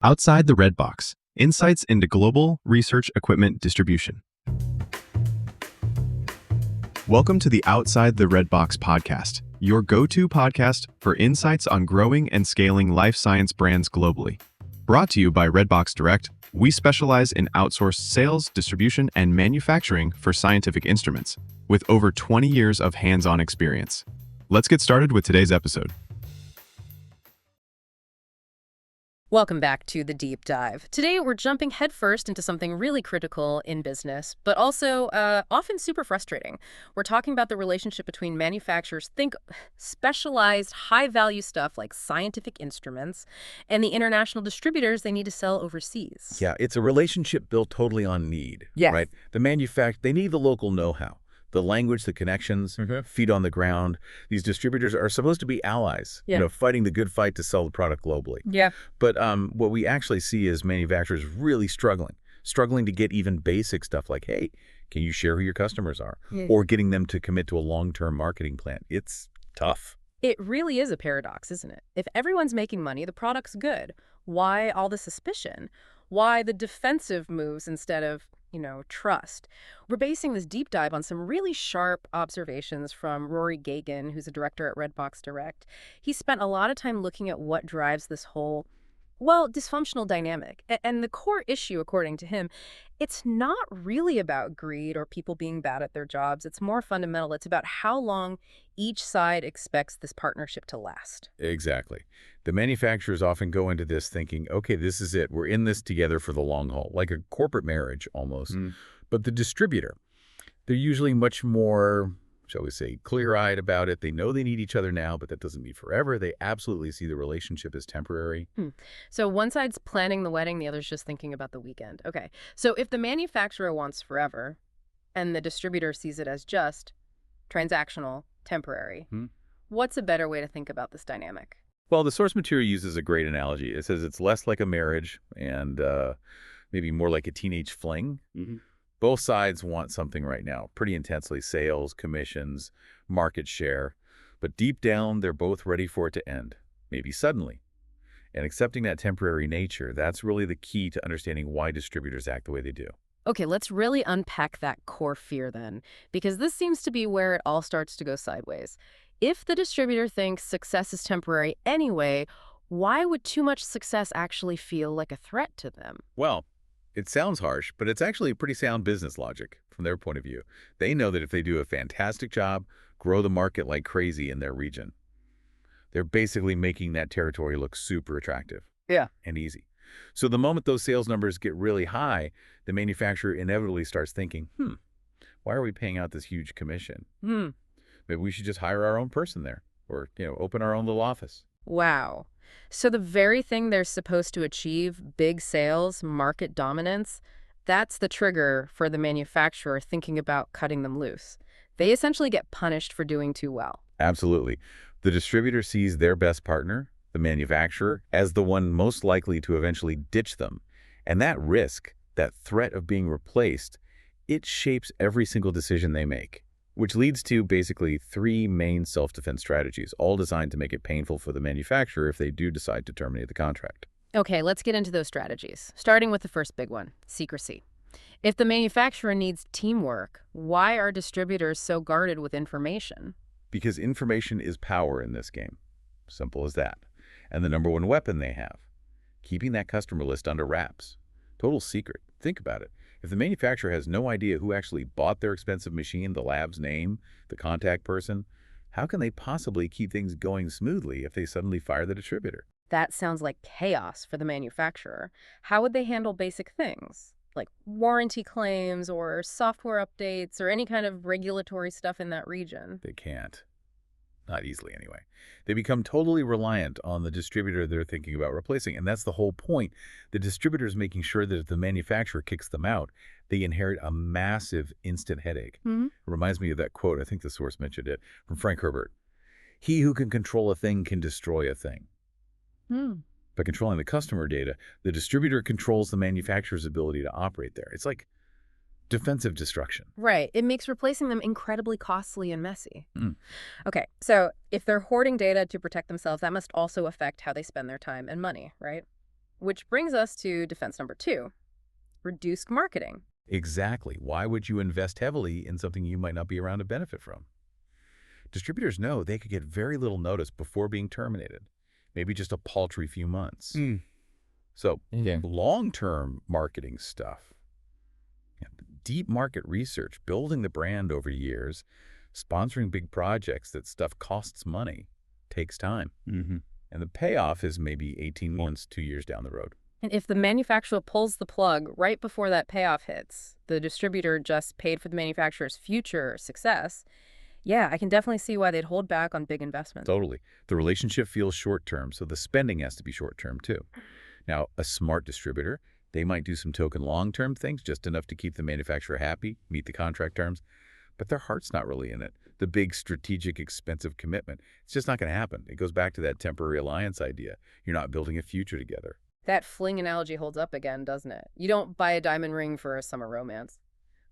Outside the Red Box, insights into global research equipment distribution. Welcome to the Outside the Red Box podcast, your go-to podcast for insights on growing and scaling life science brands globally. Brought to you by Redbox Direct, we specialize in outsourced sales, distribution, and manufacturing for scientific instruments, with over 20 years of hands-on experience. Let's get started with today's episode. Welcome back to The Deep Dive. Today, we're jumping headfirst into something really critical in business, but also often super frustrating. We're talking about the relationship between manufacturers, think specialized, high-value stuff like scientific instruments, and the international distributors they need to sell overseas. Yeah, it's a relationship built totally on need, Yes. right? They need the local know-how, the language, the connections, feet on the ground. These distributors are supposed to be allies, fighting the good fight to sell the product globally. Yeah. But what we actually see is manufacturers really struggling to get even basic stuff like, hey, can you share who your customers are? Or getting them to commit to a long-term marketing plan. It's tough. It really is a paradox, isn't it? If everyone's making money, the product's good. Why all the suspicion? Why the defensive moves instead of trust? We're basing this deep dive on some really sharp observations from Rory Gagan, who's a director at Redbox Direct. He spent a lot of time looking at what drives this whole, dysfunctional dynamic. And the core issue, according to him, it's not really about greed or people being bad at their jobs. It's more fundamental. It's about how long each side expects this partnership to last. Exactly. The manufacturers often go into this thinking, okay, this is it. We're in this together for the long haul, like a corporate marriage almost. But the distributor, they're usually much more, shall we say, clear-eyed about it. They know they need each other now, but that doesn't mean forever. They absolutely see the relationship as temporary. So one side's planning the wedding, the other's just thinking about the weekend. Okay, so if the manufacturer wants forever and the distributor sees it as just transactional, temporary, what's a better way to think about this dynamic? Well, the source material uses a great analogy. It says it's less like a marriage and maybe more like a teenage fling. Both sides want something right now, pretty intensely, sales, commissions, market share. But deep down, they're both ready for it to end, maybe suddenly. And accepting that temporary nature, that's really the key to understanding why distributors act the way they do. Okay, let's really unpack that core fear then, because this seems to be where it all starts to go sideways. If the distributor thinks success is temporary anyway, why would too much success actually feel like a threat to them? Well, it sounds harsh, but it's actually pretty sound business logic from their point of view. They know that if they do a fantastic job, grow the market like crazy in their region, they're basically making that territory look super attractive and easy. So the moment those sales numbers get really high, the manufacturer inevitably starts thinking, why are we paying out this huge commission? Maybe we should just hire our own person there or, open our own little office. Wow. So the very thing they're supposed to achieve, big sales, market dominance, that's the trigger for the manufacturer thinking about cutting them loose. They essentially get punished for doing too well. Absolutely. The distributor sees their best partner, the manufacturer, as the one most likely to eventually ditch them. And that risk, that threat of being replaced, it shapes every single decision they make, which leads to basically three main self-defense strategies, all designed to make it painful for the manufacturer if they do decide to terminate the contract. Okay, let's get into those strategies, starting with the first big one, secrecy. If the manufacturer needs teamwork, why are distributors so guarded with information? Because information is power in this game. Simple as that. And the number one weapon they have, keeping that customer list under wraps. Total secret. Think about it. If the manufacturer has no idea who actually bought their expensive machine, the lab's name, the contact person, how can they possibly keep things going smoothly if they suddenly fire the distributor? That sounds like chaos for the manufacturer. How would they handle basic things, like warranty claims or software updates or any kind of regulatory stuff in that region? They can't. Not easily, anyway. They become totally reliant on the distributor they're thinking about replacing, and that's the whole point. The distributor is making sure that if the manufacturer kicks them out, they inherit a massive instant headache. It reminds me of that quote, I think the source mentioned it, from Frank Herbert. He who can control a thing can destroy a thing. By controlling the customer data, the distributor controls the manufacturer's ability to operate there. It's like defensive destruction. Right. It makes replacing them incredibly costly and messy. Okay, so if they're hoarding data to protect themselves, that must also affect how they spend their time and money, right? Which brings us to defense number 2, reduced marketing. Exactly. Why would you invest heavily in something you might not be around to benefit from? Distributors know they could get very little notice before being terminated, maybe just a paltry few months. So long-term marketing stuff, deep market research, building the brand over years, sponsoring big projects, that stuff costs money, takes time. And the payoff is maybe 18 months, 2 years down the road. And if the manufacturer pulls the plug right before that payoff hits, the distributor just paid for the manufacturer's future success, I can definitely see why they'd hold back on big investments. Totally. The relationship feels short-term, so the spending has to be short-term too. Now, a smart distributor, they might do some token long-term things, just enough to keep the manufacturer happy, meet the contract terms, but their heart's not really in it. The big strategic, expensive commitment, it's just not going to happen. It goes back to that temporary alliance idea. You're not building a future together. That fling analogy holds up again, doesn't it? You don't buy a diamond ring for a summer romance.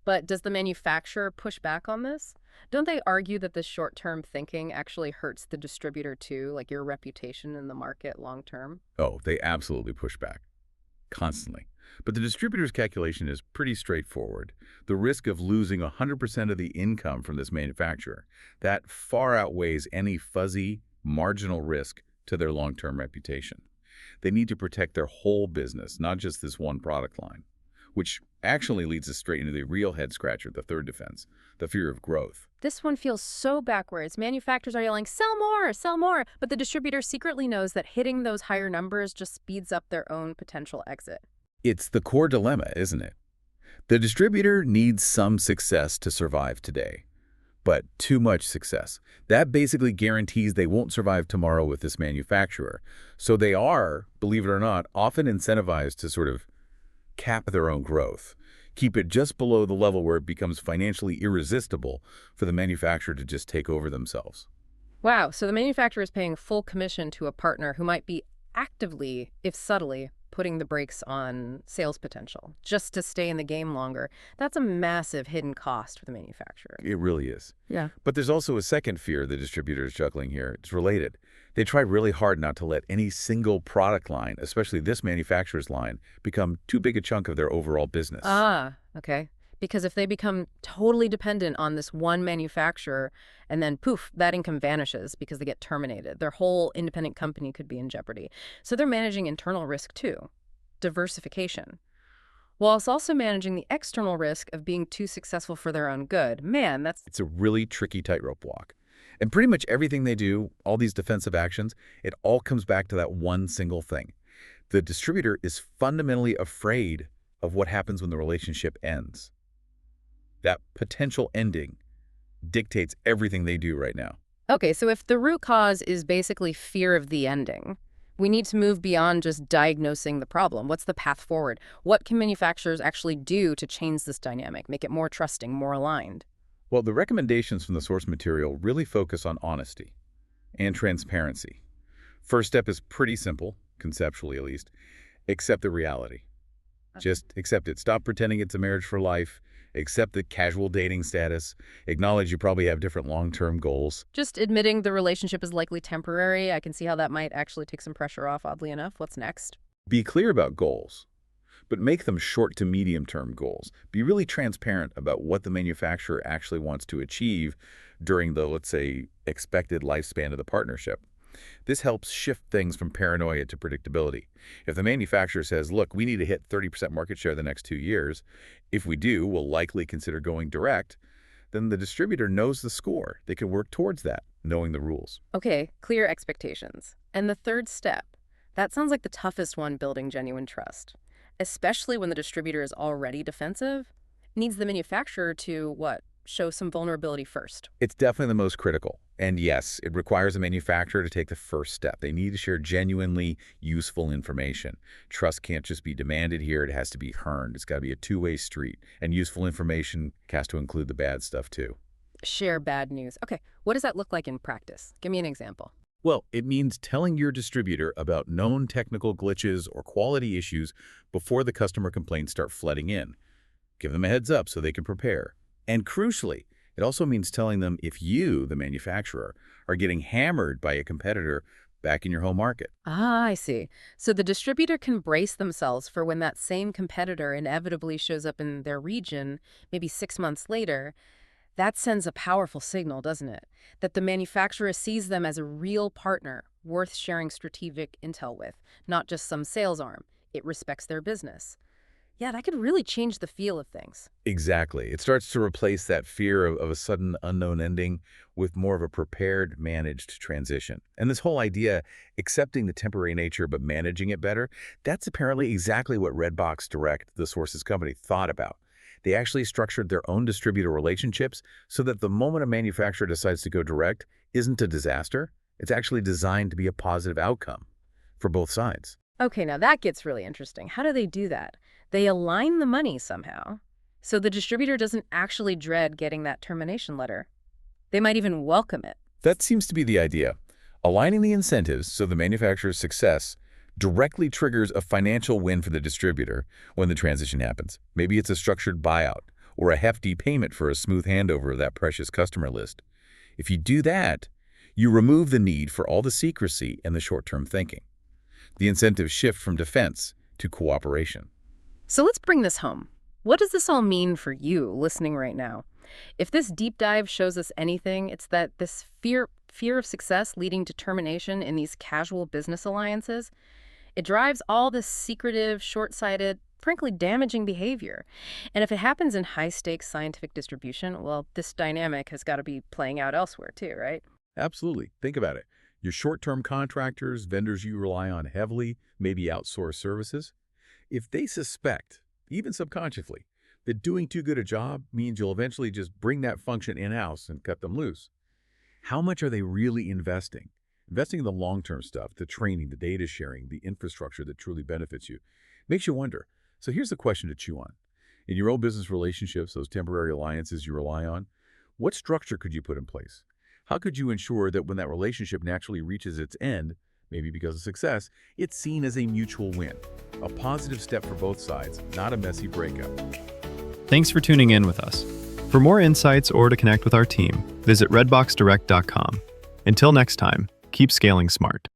But does the manufacturer push back on this? Don't they argue that this short-term thinking actually hurts the distributor too, like your reputation in the market long-term? Oh, they absolutely push back. Constantly. But the distributor's calculation is pretty straightforward. The risk of losing 100% of the income from this manufacturer, that far outweighs any fuzzy, marginal risk to their long-term reputation. They need to protect their whole business, not just this one product line, which actually leads us straight into the real head-scratcher, the third defense, the fear of growth. This one feels so backwards. Manufacturers are yelling, sell more, but the distributor secretly knows that hitting those higher numbers just speeds up their own potential exit. It's the core dilemma, isn't it? The distributor needs some success to survive today, but too much success. That basically guarantees they won't survive tomorrow with this manufacturer. So they are, believe it or not, often incentivized to sort of cap their own growth, keep it just below the level where it becomes financially irresistible for the manufacturer to just take over themselves. Wow, so the manufacturer is paying full commission to a partner who might be actively, if subtly, putting the brakes on sales potential just to stay in the game longer. That's a massive hidden cost for the manufacturer. It really is. Yeah. But there's also a second fear the distributor is juggling here. It's related. They try really hard not to let any single product line, especially this manufacturer's line, become too big a chunk of their overall business. Okay. Because if they become totally dependent on this one manufacturer and then poof, that income vanishes because they get terminated, their whole independent company could be in jeopardy. So they're managing internal risk too, diversification, whilst also managing the external risk of being too successful for their own good. Man, it's a really tricky tightrope walk. And pretty much everything they do, all these defensive actions, it all comes back to that one single thing. The distributor is fundamentally afraid of what happens when the relationship ends. That potential ending dictates everything they do right now. Okay, so if the root cause is basically fear of the ending, we need to move beyond just diagnosing the problem. What's the path forward? What can manufacturers actually do to change this dynamic, make it more trusting, more aligned? Well, the recommendations from the source material really focus on honesty and transparency. First step is pretty simple, conceptually at least. Accept the reality. Just accept it. Stop pretending it's a marriage for life. Accept the casual dating status. Acknowledge you probably have different long-term goals. Just admitting the relationship is likely temporary. I can see how that might actually take some pressure off, oddly enough. What's next? Be clear about goals, but make them short to medium-term goals. Be really transparent about what the manufacturer actually wants to achieve during the, let's say, expected lifespan of the partnership. This helps shift things from paranoia to predictability. If the manufacturer says, look, we need to hit 30% market share the next 2 years, if we do, we'll likely consider going direct, then the distributor knows the score. They can work towards that, knowing the rules. Okay, clear expectations. And the third step, that sounds like the toughest one, building genuine trust, especially when the distributor is already defensive. It needs the manufacturer to, show some vulnerability first. It's definitely the most critical. And yes, it requires a manufacturer to take the first step. They need to share genuinely useful information. Trust can't just be demanded here. It has to be earned. It's got to be a two-way street. And useful information has to include the bad stuff too. Share bad news. Okay, what does that look like in practice? Give me an example. Well, it means telling your distributor about known technical glitches or quality issues before the customer complaints start flooding in. Give them a heads up so they can prepare. And crucially, it also means telling them if you, the manufacturer, are getting hammered by a competitor back in your home market. Ah, I see. So the distributor can brace themselves for when that same competitor inevitably shows up in their region, maybe 6 months later. That sends a powerful signal, doesn't it? That the manufacturer sees them as a real partner, worth sharing strategic intel with, not just some sales arm. It respects their business. Yeah, that could really change the feel of things. Exactly. It starts to replace that fear of a sudden unknown ending with more of a prepared, managed transition. And this whole idea, accepting the temporary nature but managing it better, that's apparently exactly what Redbox Direct, the Sources company, thought about. They actually structured their own distributor relationships so that the moment a manufacturer decides to go direct isn't a disaster. It's actually designed to be a positive outcome for both sides. Okay, now that gets really interesting. How do they do that? They align the money somehow. So the distributor doesn't actually dread getting that termination letter. They might even welcome it. That seems to be the idea. Aligning the incentives so the manufacturer's success directly triggers a financial win for the distributor when the transition happens. Maybe it's a structured buyout or a hefty payment for a smooth handover of that precious customer list. If you do that, you remove the need for all the secrecy and the short-term thinking. The incentives shift from defense to cooperation. So let's bring this home. What does this all mean for you listening right now? If this deep dive shows us anything, it's that this fear of success leading to termination in these casual business alliances, it drives all this secretive, short-sighted, frankly damaging behavior. And if it happens in high-stakes scientific distribution, well, this dynamic has got to be playing out elsewhere too, right? Absolutely. Think about it. Your short-term contractors, vendors you rely on heavily, maybe outsourced services, if they suspect, even subconsciously, that doing too good a job means you'll eventually just bring that function in-house and cut them loose, how much are they really investing? Investing in the long-term stuff, the training, the data sharing, the infrastructure that truly benefits you. Makes you wonder. So here's the question to chew on. In your own business relationships, those temporary alliances you rely on, what structure could you put in place? How could you ensure that when that relationship naturally reaches its end, maybe because of success, it's seen as a mutual win? A positive step for both sides, not a messy breakup. Thanks for tuning in with us. For more insights or to connect with our team, visit redboxdirect.com. Until next time, keep scaling smart.